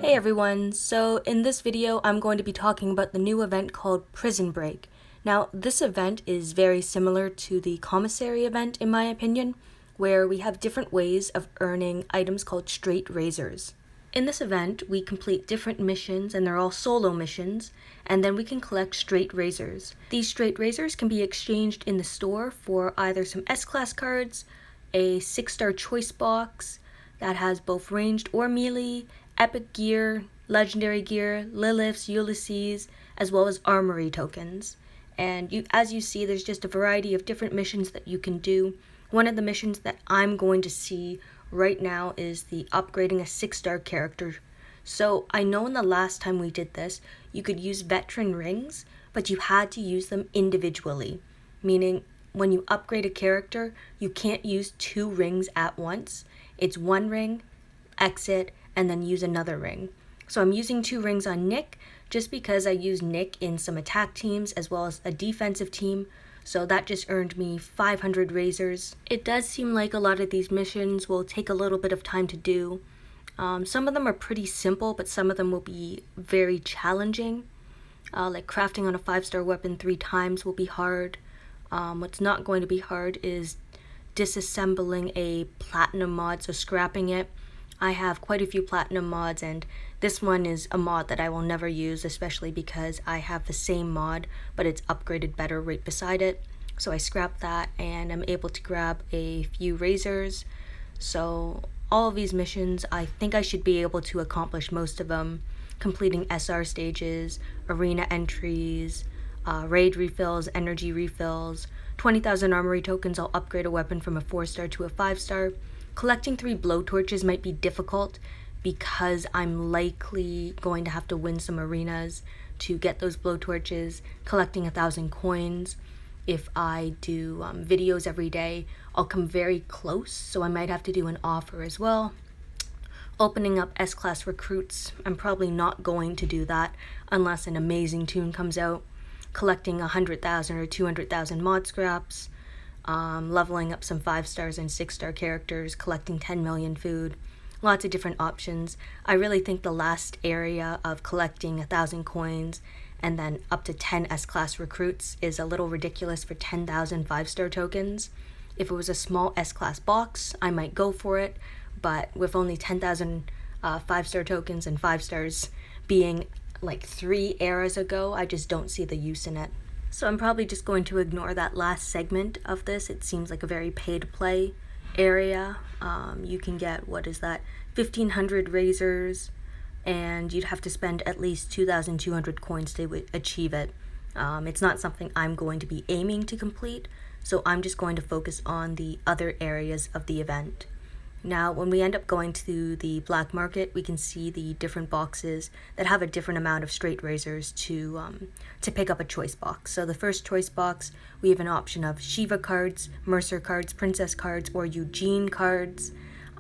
Hey everyone, so in this video I'm going to be talking about the new event called Prison Break. Now this event is very similar to the commissary event in my opinion, where we have different ways of earning items called straight razors. In this event we complete different missions and they're all solo missions, and then we can collect straight razors. These straight razors can be exchanged in the store for either some S-class cards, a 6-star choice box that has both ranged or melee, epic gear, legendary gear, Liliths, Ulysses, as well as armoury tokens. And as you see, there's just a variety of different missions that you can do. One of the missions that I'm going to see right now is the upgrading a 6-star character. So I know in the last time we did this, you could use veteran rings, but you had to use them individually, meaning when you upgrade a character, you can't use 2 rings at once. It's 1 ring, exit, and then use another ring. So I'm using 2 rings on Nick just because I used Nick in some attack teams as well as a defensive team, so that just earned me 500 razors. It does seem like a lot of these missions will take a little bit of time to do. Some of them are pretty simple, but some of them will be very challenging. Like crafting on a 5-star weapon 3 times will be hard. What's not going to be hard is disassembling a platinum mod, so scrapping it. I have quite a few platinum mods, and this one is a mod that I will never use, especially because I have the same mod, but it's upgraded better right beside it. So I scrapped that, and I'm able to grab a few razors. So all of these missions, I think I should be able to accomplish most of them, completing SR stages, arena entries, raid refills, energy refills, 20,000 armory tokens. I'll upgrade a weapon from a 4-star to a 5-star. Collecting 3 blowtorches might be difficult because I'm likely going to have to win some arenas to get those blowtorches. Collecting 1,000 coins. If I do videos every day, I'll come very close, so I might have to do an offer as well. Opening up S-class recruits, I'm probably not going to do that unless an amazing toon comes out. Collecting 100,000 or 200,000 mod scraps. Leveling up some 5-stars and 6-star characters, collecting 10 million food, lots of different options. I really think the last area of collecting 1,000 coins and then up to 10 S-class recruits is a little ridiculous for 10,000 5-star tokens. If it was a small S-class box, I might go for it, but with only 10,000 5-star tokens and 5-stars being like 3 eras ago, I just don't see the use in it. So I'm probably just going to ignore that last segment of this. It seems like a very pay-to-play area. You can get, 1,500 razors, and you'd have to spend at least 2,200 coins to achieve it. It's not something I'm going to be aiming to complete, so I'm just going to focus on the other areas of the event. Now, when we end up going to the black market, we can see the different boxes that have a different amount of straight razors to pick up a choice box. So the first choice box, we have an option of Shiva cards, Mercer cards, Princess cards, or Eugene cards.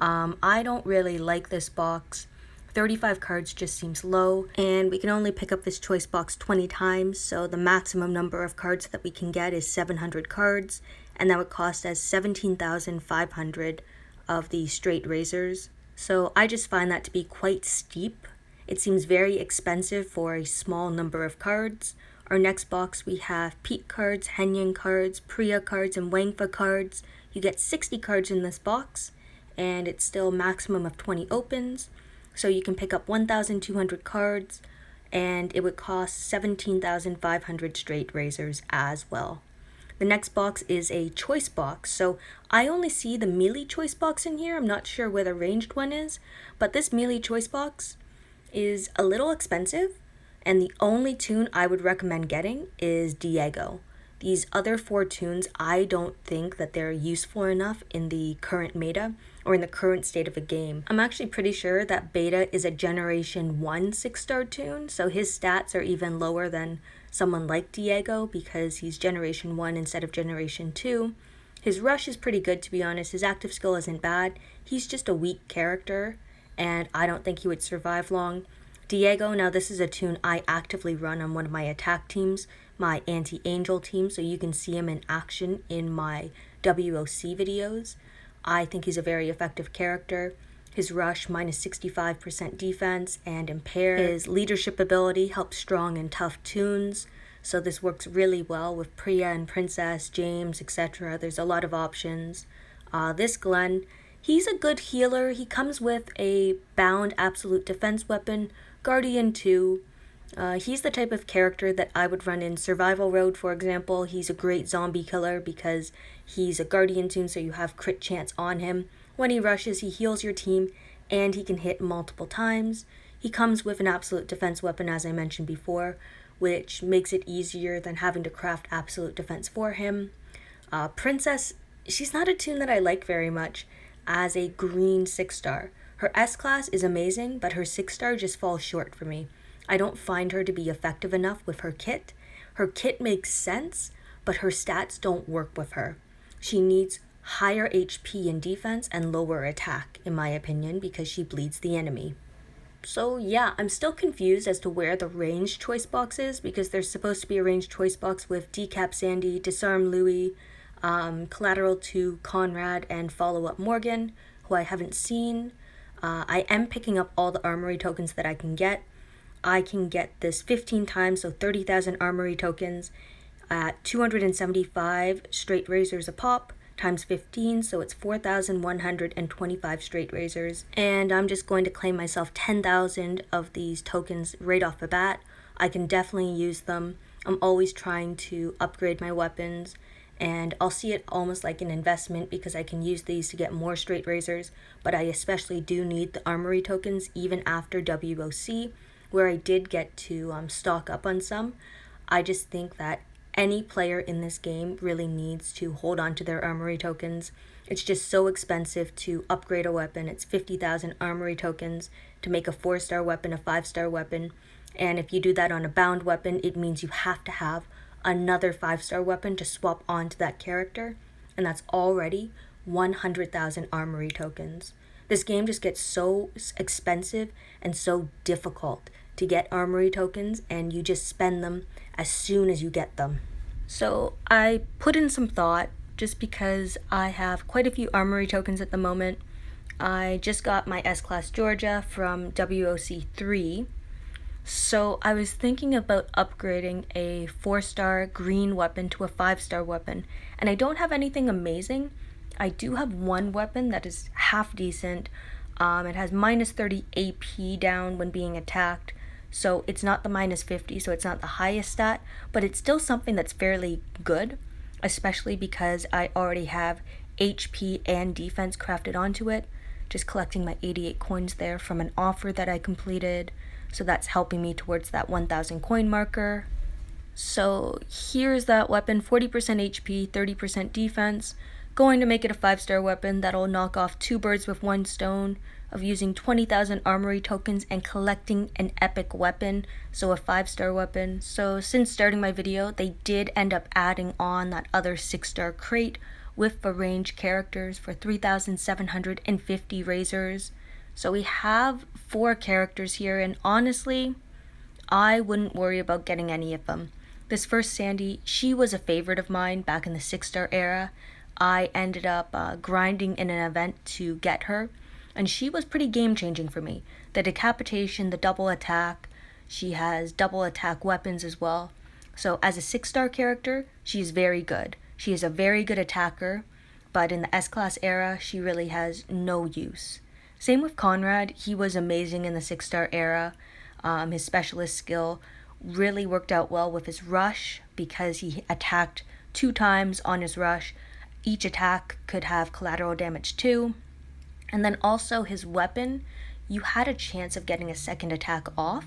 I don't really like this box. 35 cards just seems low, and we can only pick up this choice box 20 times, so the maximum number of cards that we can get is 700 cards, and that would cost us 17,500 of the straight razors. So I just find that to be quite steep. It seems very expensive for a small number of cards. Our next box, we have Pete cards, Henyan cards, Priya cards, and Wangfa cards. You get 60 cards in this box, and it's still maximum of 20 opens. So you can pick up 1,200 cards, and it would cost 17,500 straight razors as well. The next box is a choice box, so I only see the melee choice box in here. I'm not sure where the ranged one is, but this melee choice box is a little expensive, and the only toon I would recommend getting is Diego. These other 4 toons, I don't think that they're useful enough in the current meta or in the current state of the game. I'm actually pretty sure that Beta is a Generation 1 6-star toon, so his stats are even lower than someone like Diego because he's Generation 1 instead of Generation 2. His rush is pretty good, to be honest. His active skill isn't bad. He's just a weak character, and I don't think he would survive long. Diego, now this is a toon I actively run on one of my attack teams, my anti-angel team, so you can see him in action in my WOC videos. I think he's a very effective character. his rush minus 65% defense and impaired. His leadership ability helps strong and tough toons, so this works really well with Priya and Princess, James, etc. There's a lot of options. This Glenn, he's a good healer. He comes with a bound absolute defense weapon, Guardian 2. He's the type of character that I would run in Survival Road, for example. He's a great zombie killer because he's a Guardian toon, so you have crit chance on him. When he rushes, he heals your team, and he can hit multiple times. He comes with an absolute defense weapon, as I mentioned before, which makes it easier than having to craft absolute defense for him. Princess, she's not a toon that I like very much as a green 6-star. Her S-class is amazing, but her 6-star just falls short for me. I don't find her to be effective enough with her kit. Her kit makes sense, but her stats don't work with her. She needs higher HP in defense and lower attack, in my opinion, because she bleeds the enemy. So yeah, I'm still confused as to where the range choice box is, because there's supposed to be a range choice box with Decap Sandy, Disarm Louis, Collateral to Conrad, and Follow Up Morgan, who I haven't seen. I am picking up all the armory tokens that I can get. I can get this 15 times, so 30,000 armory tokens at 275 straight razors a pop, times 15, so it's 4,125 straight razors. And I'm just going to claim myself 10,000 of these tokens right off the bat. I can definitely use them. I'm always trying to upgrade my weapons, and I'll see it almost like an investment because I can use these to get more straight razors, but I especially do need the armory tokens even after WOC, where I did get to stock up on some. I just think that any player in this game really needs to hold on to their armory tokens. It's just so expensive to upgrade a weapon. It's 50,000 armory tokens to make a 4-star weapon, a 5-star weapon. And if you do that on a bound weapon, it means you have to have another 5-star weapon to swap onto that character. And that's already 100,000 armory tokens. This game just gets so expensive and so difficult to get armory tokens, and you just spend them as soon as you get them. So I put in some thought just because I have quite a few armory tokens at the moment. I just got my S-Class Georgia from WOC 3. So I was thinking about upgrading a 4-star green weapon to a 5-star weapon, and I don't have anything amazing. I do have one weapon that is half decent. It has minus 30 AP down when being attacked, so it's not the minus 50, so it's not the highest stat, but it's still something that's fairly good, especially because I already have HP and defense crafted onto it. Just collecting my 88 coins there from an offer that I completed, so that's helping me towards that 1,000 coin marker. So here's that weapon, 40% HP, 30% defense. Going to make it a 5-star weapon that'll knock off 2 birds with 1 stone of using 20,000 armory tokens and collecting an epic weapon, so a 5-star weapon. So since starting my video, they did end up adding on that other 6-star crate with the range characters for 3,750 razors. So we have 4 characters here, and honestly, I wouldn't worry about getting any of them. This first Sandy, she was a favorite of mine back in the 6-star era. I ended up grinding in an event to get her, and she was pretty game-changing for me. The decapitation, the double attack, she has double attack weapons as well. So as a 6-star character, she's very good. She is a very good attacker, but in the S-Class era, she really has no use. Same with Conrad, he was amazing in the 6-star era. His specialist skill really worked out well with his rush because he attacked 2 times on his rush. Each attack could have collateral damage too. And then also his weapon, you had a chance of getting a second attack off.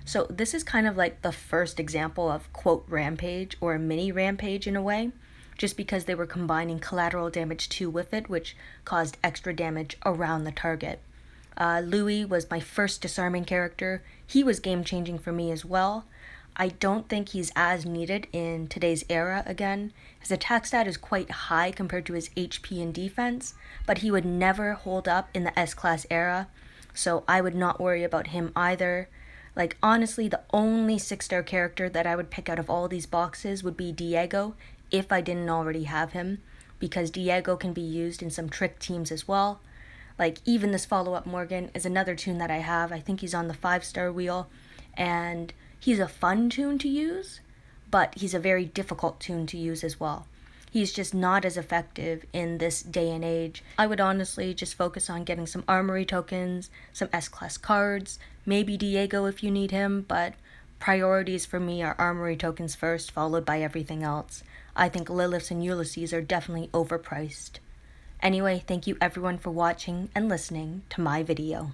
So this is kind of like the first example of quote rampage or a mini rampage in a way, just because they were combining collateral damage 2 with it, which caused extra damage around the target. Louis was my first disarming character. He was game-changing for me as well. I don't think he's as needed in today's era again. His attack stat is quite high compared to his HP and defense, but he would never hold up in the S-Class era, so I would not worry about him either. Like, honestly, the only 6-star character that I would pick out of all these boxes would be Diego, if I didn't already have him, because Diego can be used in some trick teams as well. Like, even this follow-up Morgan is another toon that I have. I think he's on the 5-star wheel, and he's a fun toon to use, but he's a very difficult toon to use as well. He's just not as effective in this day and age. I would honestly just focus on getting some armoury tokens, some S-class cards, maybe Diego if you need him, but priorities for me are armoury tokens first, followed by everything else. I think Liliths and Ulysses are definitely overpriced. Anyway, thank you everyone for watching and listening to my video.